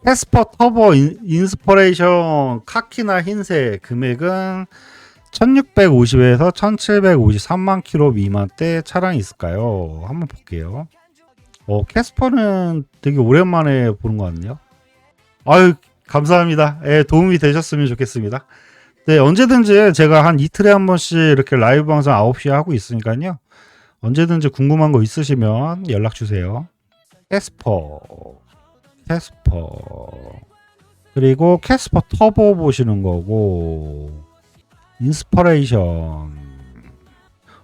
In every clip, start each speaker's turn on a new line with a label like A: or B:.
A: 캐스퍼 터보 인스퍼레이션 카키나 흰색 금액은 1650에서 1753만 킬로 미만대 차량이 있을까요? 한번 볼게요. 캐스퍼는 되게 오랜만에 보는 것 같네요. 아유, 감사합니다. 예, 도움이 되셨으면 좋겠습니다. 네, 언제든지 제가 한 이틀에 한 번씩 이렇게 라이브 방송 9시에 하고 있으니까요. 언제든지 궁금한 거 있으시면 연락 주세요. 캐스퍼. 그리고 캐스퍼 터보 보시는 거고, 인스퍼레이션.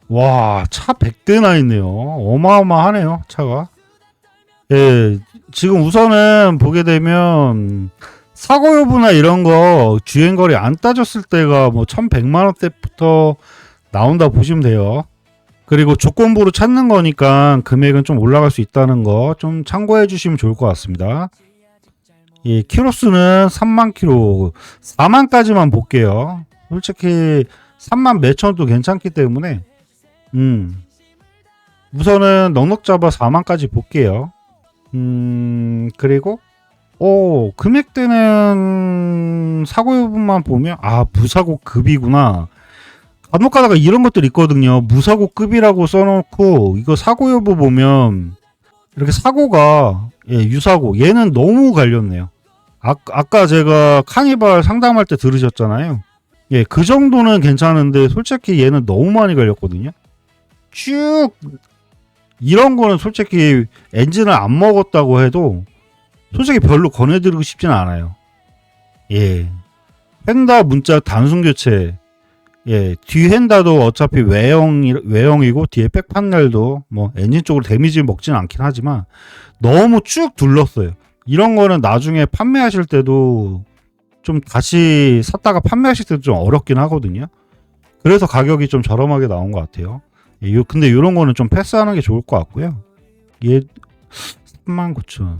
A: 와, 차 100대나 있네요. 어마어마하네요, 차가. 예, 지금 우선은 보게 되면 사고 여부나 이런 거 주행거리 안 따졌을 때가 뭐 1100만 원대부터 나온다 보시면 돼요. 그리고 조건부로 찾는 거니까 금액은 좀 올라갈 수 있다는 거 좀 참고해 주시면 좋을 것 같습니다. 예, 키로수는 3만 킬로, 4만까지만 볼게요. 솔직히 3만 몇천도 괜찮기 때문에 우선은 넉넉 잡아 4만까지 볼게요. 그리고 금액대는 사고 여부만 보면 무사고급이구나. 간혹 가다가 이런 것들 있거든요. 무사고급이라고 써놓고 이거 사고 여부 보면 이렇게 사고가 유사고, 얘는 너무 갈렸네요. 아까 제가 카니발 상담할 때 들으셨잖아요. 예, 그 정도는 괜찮은데 솔직히 얘는 너무 많이 갈렸거든요. 쭉 이런 거는 솔직히 엔진을 안 먹었다고 해도 솔직히 별로 권해드리고 싶진 않아요. 예, 휀다 문짝 단순 교체. 예, 뒤 휀다도 어차피 외형이고 뒤에 백 판넬도 뭐 엔진 쪽으로 데미지 먹진 않긴 하지만 너무 쭉 둘렀어요. 이런 거는 나중에 판매하실 때도 좀 다시 샀다가 판매하실 때도 좀 어렵긴 하거든요. 그래서 가격이 좀 저렴하게 나온 것 같아요. 예, 근데 이런 거는 좀 패스하는 게 좋을 것 같고요. 얘 39,000.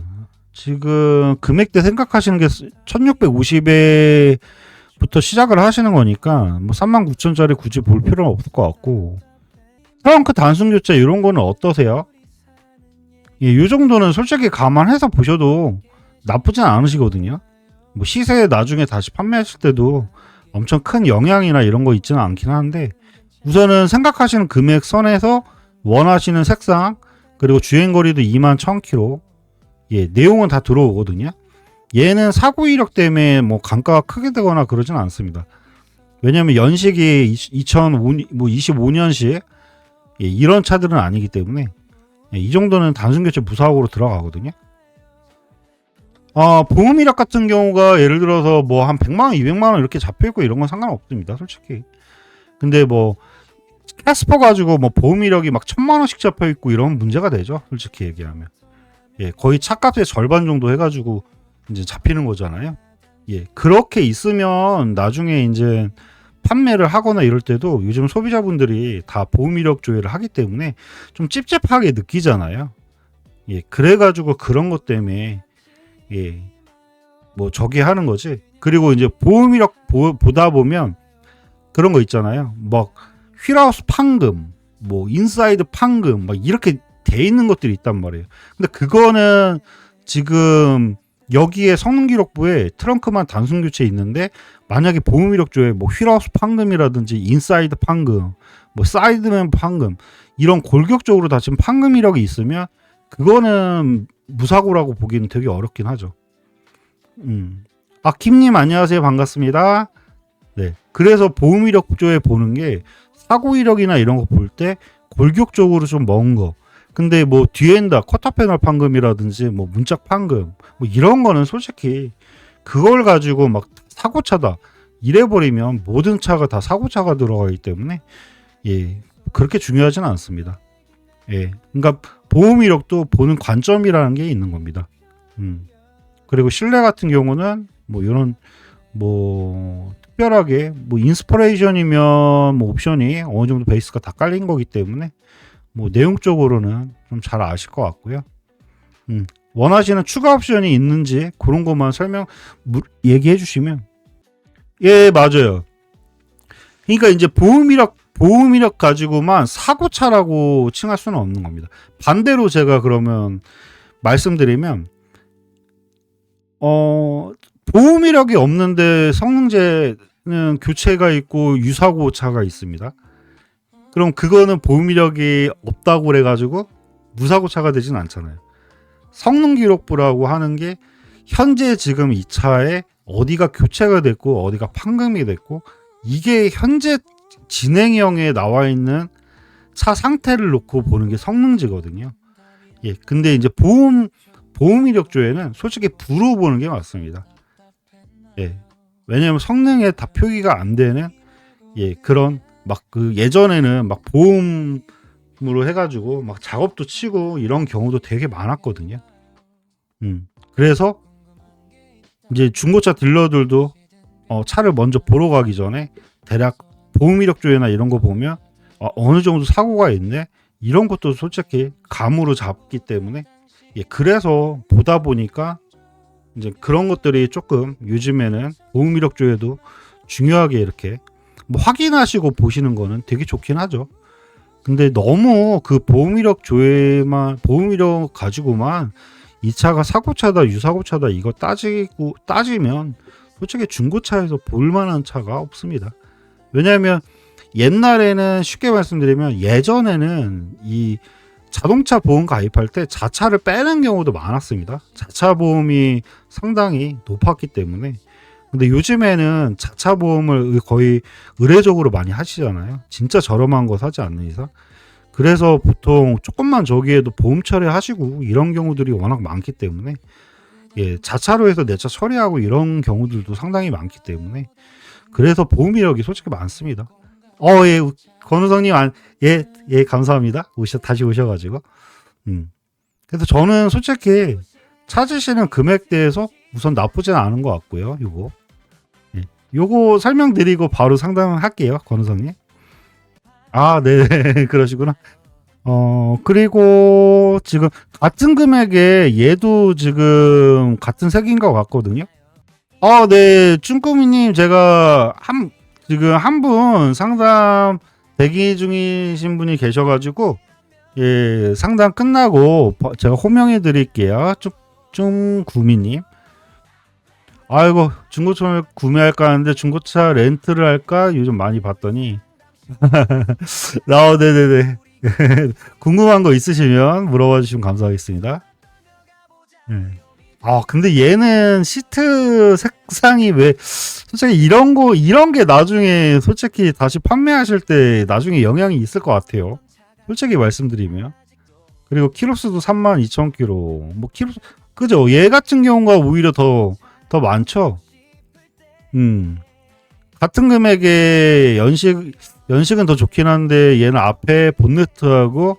A: 지금 금액대 생각하시는 게 1650에 부터 시작을 하시는 거니까 뭐 39,000짜리 굳이 볼 필요는 없을 것 같고, 트렁크 단순 교체 이런 거는 어떠세요? 예, 이 정도는 솔직히 감안해서 보셔도 나쁘진 않으시거든요. 뭐 시세에 나중에 다시 판매하실 때도 엄청 큰 영향이나 이런 거 있지는 않긴 한데, 우선은 생각하시는 금액 선에서 원하시는 색상, 그리고 주행거리도 21,000km, 예, 내용은 다 들어오거든요. 얘는 사고 이력 때문에 뭐 감가가 크게 되거나 그러진 않습니다. 왜냐면 연식이 2025년식 이런 차들은 아니기 때문에 이 정도는 단순 교체 무사고로 들어가거든요. 보험 이력 같은 경우가 예를 들어서 뭐 한 100만 원, 200만 원 이렇게 잡혀 있고 이런 건 상관없습니다, 솔직히. 근데 뭐 캐스퍼 가지고 뭐 보험 이력이 막 1000만 원씩 잡혀 있고 이런 문제가 되죠, 솔직히 얘기하면. 예, 거의 차값의 절반 정도 해가지고 이제 잡히는 거잖아요. 예, 그렇게 있으면 나중에 이제 판매를 하거나 이럴 때도 요즘 소비자분들이 다 보험 이력 조회를 하기 때문에 좀 찝찝하게 느끼잖아요. 예, 그래가지고 그런 것 때문에 뭐 저기 하는 거지. 그리고 이제 보험 이력 보다 보면 그런 거 있잖아요. 막 휠하우스 판금, 뭐 인사이드 판금, 막 이렇게 돼 있는 것들이 있단 말이에요. 근데 그거는 지금 여기에 성능 기록부에 트렁크만 단순 교체 있는데, 만약에 보험 이력 조에 뭐 휠하우스 판금이라든지 인사이드 판금, 뭐 사이드맨 판금, 이런 골격적으로 다 지금 판금 이력이 있으면 그거는 무사고라고 보기는 되게 어렵긴 하죠. 김님 안녕하세요, 반갑습니다. 네, 그래서 보험 이력 조에 보는 게 사고 이력이나 이런 거 볼 때 골격적으로 좀 먼 거. 근데 뭐 뒤엔다 쿼터 패널 판금이라든지 뭐 문짝 판금 뭐 이런 거는 솔직히 그걸 가지고 막 사고차다 이래버리면 모든 차가 다 사고차가 들어가기 때문에 그렇게 중요하진 않습니다. 그러니까 보험 이력도 보는 관점이라는 게 있는 겁니다. 그리고 실내 같은 경우는 뭐 이런 뭐 특별하게 뭐 인스퍼레이션이면 뭐 옵션이 어느 정도 베이스가 다 깔린 거기 때문에 뭐 내용적으로는 좀 잘 아실 것 같고요. 원하시는 추가 옵션이 있는지 그런 것만 얘기해 주시면. 예, 맞아요. 그러니까 이제 보험 이력 가지고만 사고차라고 칭할 수는 없는 겁니다. 반대로 제가 그러면 말씀드리면 보험 이력이 없는데 성능제는 교체가 있고 유사고차가 있습니다. 그럼 그거는 보험 이력이 없다고 그래가지고 무사고차가 되진 않잖아요. 성능기록부라고 하는 게 현재 지금 이 차에 어디가 교체가 됐고 어디가 판금이 됐고 이게 현재 진행형에 나와 있는 차 상태를 놓고 보는 게 성능지거든요. 예, 근데 이제 보험 이력조에는 솔직히 부로 보는 게 맞습니다. 예, 왜냐면 성능에 다 표기가 안 되는 그런 막 그 예전에는 막 보험으로 해가지고 막 작업도 치고 이런 경우도 되게 많았거든요. 그래서 이제 중고차 딜러들도 차를 먼저 보러 가기 전에 대략 보험 이력조회나 이런 거 보면 어느 정도 사고가 있네 이런 것도 솔직히 감으로 잡기 때문에 그래서 보다 보니까 이제 그런 것들이 조금 요즘에는 보험 이력조회도 중요하게 이렇게 뭐 확인하시고 보시는 거는 되게 좋긴 하죠. 근데 너무 그 보험 이력 가지고만 이 차가 사고차다 유사고차다 이거 따지면 솔직히 중고차에서 볼만한 차가 없습니다. 왜냐하면 옛날에는 쉽게 말씀드리면 예전에는 이 자동차 보험 가입할 때 자차를 빼는 경우도 많았습니다. 자차 보험이 상당히 높았기 때문에. 근데 요즘에는 자차 보험을 거의 의례적으로 많이 하시잖아요. 진짜 저렴한 거 사지 않는 이상. 그래서 보통 조금만 저기에도 보험 처리하시고 이런 경우들이 워낙 많기 때문에 자차로 해서 내 차 처리하고 이런 경우들도 상당히 많기 때문에 그래서 보험 이력이 솔직히 많습니다. 예, 권우성님 감사합니다. 다시 오셔가지고 그래서 저는 솔직히 찾으시는 금액대에서 우선 나쁘진 않은 것 같고요. 요거 설명드리고 바로 상담할게요, 권우성님. 네, 그러시구나. 그리고 지금 같은 금액에 얘도 지금 같은 색인 것 같거든요. 네, 쭈꾸미님 제가 지금 한 분 상담 대기 중이신 분이 계셔가지고 상담 끝나고 제가 호명해 드릴게요. 쭈꾸미님. 아이고 중고차 구매할까 하는데 중고차 렌트를 할까 요즘 많이 봤더니 네네네. 궁금한 거 있으시면 물어봐 주시면 감사하겠습니다. 근데 얘는 시트 색상이 왜 솔직히 이런 게 나중에 솔직히 다시 판매하실 때 나중에 영향이 있을 것 같아요. 솔직히 말씀드리면. 그리고 키로수도 32,000km. 뭐 키로수 그죠? 얘 같은 경우가 오히려 더 많죠. 같은 금액에 연식은 더 좋긴 한데 얘는 앞에 본네트하고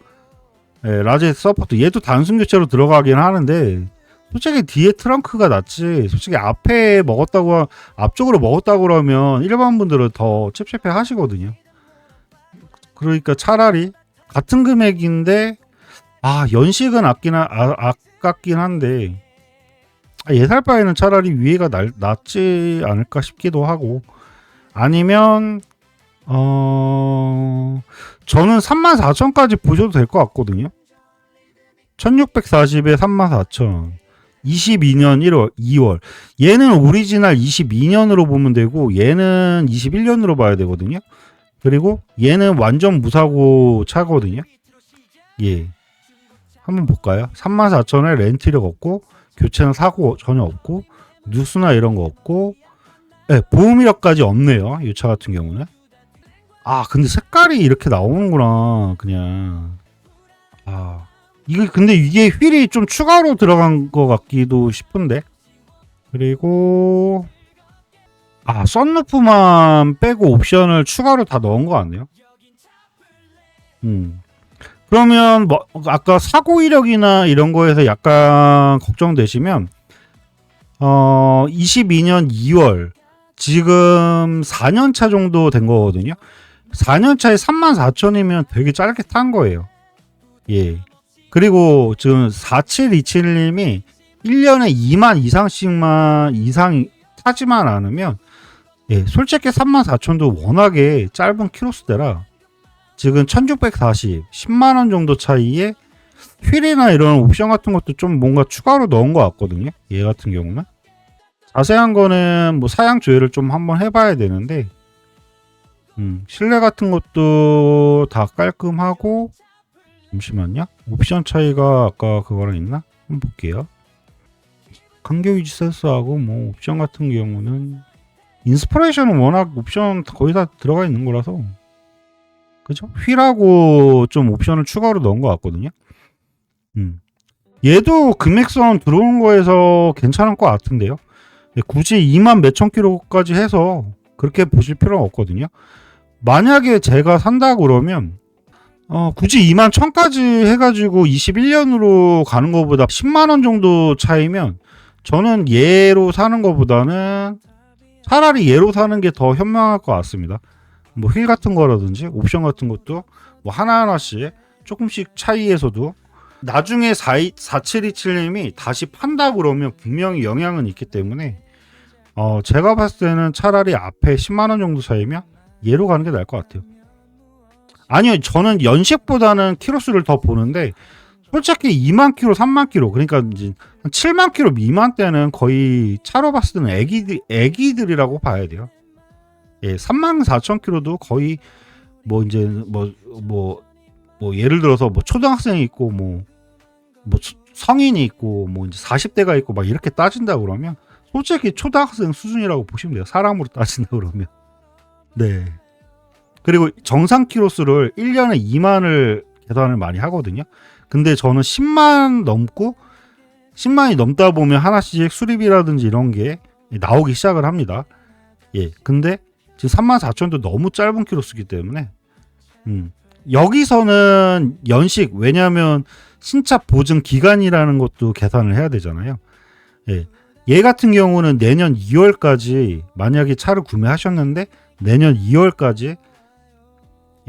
A: 라지 서포트 얘도 단순 교체로 들어가긴 하는데 솔직히 뒤에 트렁크가 낫지. 솔직히 앞쪽으로 먹었다고 그러면 일반 분들은 더 찝찝해 하시거든요. 그러니까 차라리 같은 금액인데 연식은 아깝긴 한데 얘 살 바에는 차라리 위에가 낫지 않을까 싶기도 하고 아니면 저는 34,000까지 보셔도 될 것 같거든요. 1640에 34,000 22년 1월 2월 얘는 오리지널 22년으로 보면 되고 얘는 21년으로 봐야 되거든요. 그리고 얘는 완전 무사고 차거든요. 한번 볼까요? 34,000에 렌트력 없고 교체는 사고 전혀 없고 누수나 이런 거 없고 보험 이력까지 없네요. 이 차 같은 경우는. 근데 색깔이 이렇게 나오는구나. 그냥 근데 이게 휠이 좀 추가로 들어간 것 같기도 싶은데. 그리고 썬루프만 빼고 옵션을 추가로 다 넣은 것 같네요. 그러면 뭐 아까 사고 이력이나 이런 거에서 약간 걱정되시면 22년 2월 지금 4년 차 정도 된 거거든요. 4년 차에 34,000이면 되게 짧게 탄 거예요. 그리고 지금 4727님이 1년에 2만 이상 타지만 않으면 솔직히 34,000도 워낙에 짧은 키로수대라 지금 1640 10만원 정도 차이에 휠이나 이런 옵션 같은 것도 좀 뭔가 추가로 넣은 것 같거든요. 얘 같은 경우는 자세한 거는 뭐 사양 조회를 좀 한번 해봐야 되는데, 실내 같은 것도 다 깔끔하고, 잠시만요. 옵션 차이가 아까 그거랑 있나? 한번 볼게요. 간격 유지 센서하고 뭐 옵션 같은 경우는 인스퍼레이션은 워낙 옵션 거의 다 들어가 있는 거라서, 그죠? 휠하고 좀 옵션을 추가로 넣은 것 같거든요. 얘도 금액선 들어온 거에서 괜찮은 것 같은데요. 굳이 2만 몇천 킬로까지 해서 그렇게 보실 필요는 없거든요. 만약에 제가 산다 그러면 굳이 2만 1000까지 해가지고 21년으로 가는 것보다 10만 원 정도 차이면 저는 얘로 사는 것보다는 차라리 얘로 사는 게 더 현명할 것 같습니다. 뭐 휠 같은 거라든지 옵션 같은 것도 뭐 하나하나씩 조금씩 차이에서도 나중에 4727님이 다시 판다 그러면 분명히 영향은 있기 때문에 제가 봤을 때는 차라리 앞에 10만 원 정도 차이면 얘로 가는 게 나을 것 같아요. 아니요, 저는 연식보다는 키로수를 더 보는데 솔직히 2만 키로, 3만 키로, 그러니까 이제 7만 키로 미만 때는 거의 차로 봤을 때는 애기들이라고 봐야 돼요. 예, 3만 4천 키로도 거의 뭐 이제 뭐 예를 들어서 뭐 초등학생이 있고 뭐 성인이 있고 뭐 이제 40대가 있고 막 이렇게 따진다 그러면 솔직히 초등학생 수준이라고 보시면 돼요. 사람으로 따진다 그러면. 네. 그리고 정상 키로수를 1년에 2만을 계산을 많이 하거든요. 근데 저는 10만 넘고 10만이 넘다 보면 하나씩 수리비라든지 이런 게 나오기 시작을 합니다. 예. 근데 지금 3만 4천도 너무 짧은 키로수기 때문에 여기서는 연식, 왜냐하면 신차 보증 기간이라는 것도 계산을 해야 되잖아요. 예. 얘 같은 경우는 내년 2월까지 만약에 차를 구매하셨는데 내년 2월까지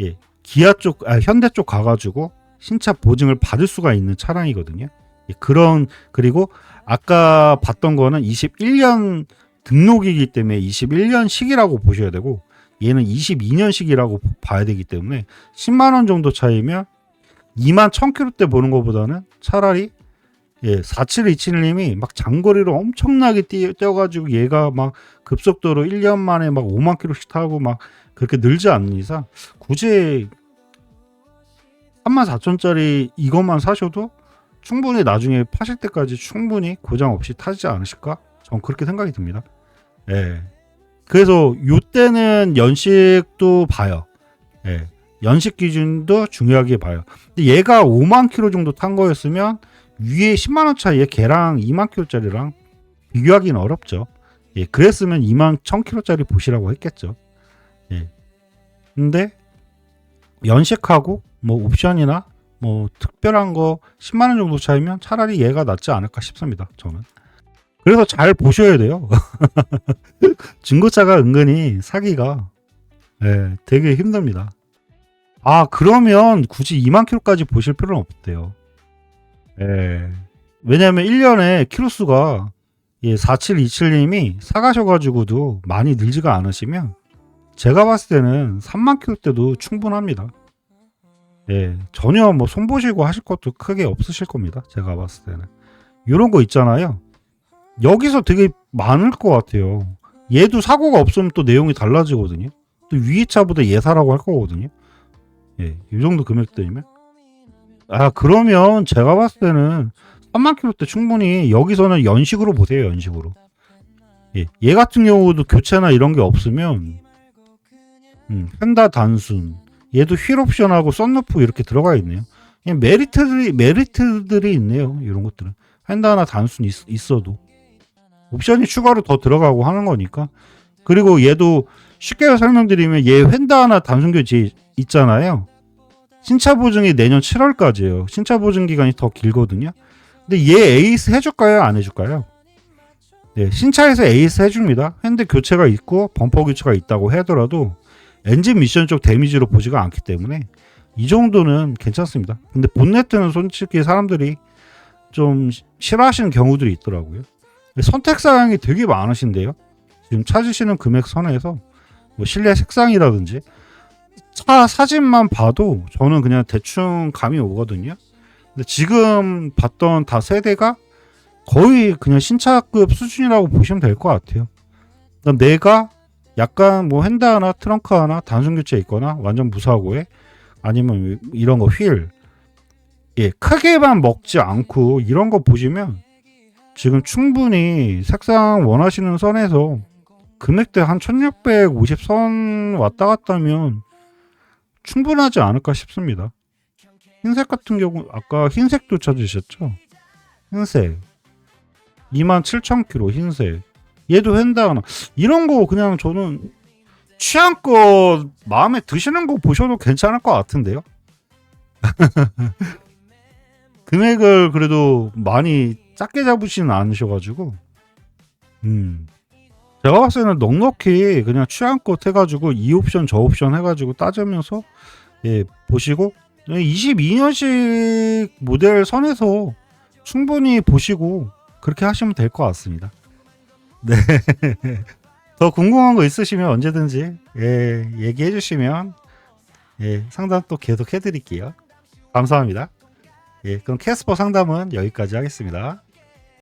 A: 예, 기아 쪽, 현대 쪽 가가지고 신차 보증을 받을 수가 있는 차량이거든요. 예, 그리고 아까 봤던 거는 21년 등록이기 때문에 21년식이라고 보셔야 되고 얘는 22년식이라고 봐야 되기 때문에 10만 원 정도 차이면 2만 1000km대 보는 것보다는 차라리 4727님이 막 장거리로 엄청나게 뛰어가지고 얘가 막 급속도로 1년 만에 막 5만 킬로씩 타고 막 그렇게 늘지 않는 이상 굳이 34,000짜리 이것만 사셔도 충분히 나중에 파실 때까지 충분히 고장 없이 타지 않으실까? 전 그렇게 생각이 듭니다. 예. 그래서 요때는 연식도 봐요. 예. 연식 기준도 중요하게 봐요. 근데 얘가 5만 킬로 정도 탄 거였으면 위에 10만 원 차이에 걔랑 2만 킬로짜리랑 비교하기는 어렵죠. 예. 그랬으면 2만 1000킬로짜리 보시라고 했겠죠. 예. 근데 연식하고 뭐 옵션이나 뭐 특별한 거 10만 원 정도 차이면 차라리 얘가 낫지 않을까 싶습니다. 저는. 그래서 잘 보셔야 돼요. 중고차가 은근히 사기가 되게 힘듭니다. 그러면 굳이 2만 킬로까지 보실 필요는 없대요. 왜냐면 1년에 킬로수가 4727님이 사가셔가지고도 많이 늘지가 않으시면 제가 봤을 때는 3만 킬로 때도 충분합니다. 전혀 뭐 손보시고 하실 것도 크게 없으실 겁니다. 제가 봤을 때는. 이런 거 있잖아요. 여기서 되게 많을 것 같아요. 얘도 사고가 없으면 또 내용이 달라지거든요. 또 위에 차보다 얘 사라고 할 거거든요. 이 정도 금액대이면. 그러면 제가 봤을 때는 3만 킬로 때 충분히 여기서는 연식으로 보세요. 연식으로. 얘 같은 경우도 교체나 이런 게 없으면 펜다 단순, 얘도 휠 옵션하고 썬루프 이렇게 들어가 있네요. 그냥 메리트들이 있네요. 이런 것들은 펜다 하나 단순 있어도 옵션이 추가로 더 들어가고 하는 거니까. 그리고 얘도 쉽게 설명드리면 얘 펜다 하나 단순 교체 있잖아요. 신차 보증이 내년 7월까지예요. 신차 보증 기간이 더 길거든요. 근데 얘 에이스 해줄까요? 안 해줄까요? 신차에서 에이스 해줍니다. 핸드 교체가 있고 범퍼 교체가 있다고 하더라도 엔진 미션 쪽 데미지로 보지가 않기 때문에 이 정도는 괜찮습니다. 근데 본네트는 솔직히 사람들이 좀 싫어하시는 경우들이 있더라고요. 선택 사양이 되게 많으신데요. 지금 찾으시는 금액 선에서 뭐 실내 색상이라든지 차 사진만 봐도 저는 그냥 대충 감이 오거든요. 근데 지금 봤던 다 세대가 거의 그냥 신차급 수준이라고 보시면 될 것 같아요. 그러니까 내가 약간 뭐 핸드 하나, 트렁크 하나, 단순 교체 있거나 완전 무사고에 아니면 이런 거 휠, 예, 크게만 먹지 않고 이런 거 보시면 지금 충분히 색상 원하시는 선에서 금액대 한 1650선 왔다 갔다 하면 충분하지 않을까 싶습니다. 흰색 같은 경우 아까 흰색도 찾으셨죠? 흰색 27,000km 흰색 얘도 핸드 하나 이런 거 그냥 저는 취향껏 마음에 드시는 거 보셔도 괜찮을 것 같은데요. 금액을 그래도 많이 작게 잡으시는 않으셔가지고 제가 봤을 때는 넉넉히 그냥 취향껏 해가지고 이 옵션 저 옵션 해가지고 따지면서 예 보시고 22년식 모델 선에서 충분히 보시고 그렇게 하시면 될 것 같습니다. 네. 더 궁금한 거 있으시면 언제든지 예, 얘기해 주시면 예, 상담 또 계속 해드릴게요. 감사합니다. 예, 그럼 캐스퍼 상담은 여기까지 하겠습니다.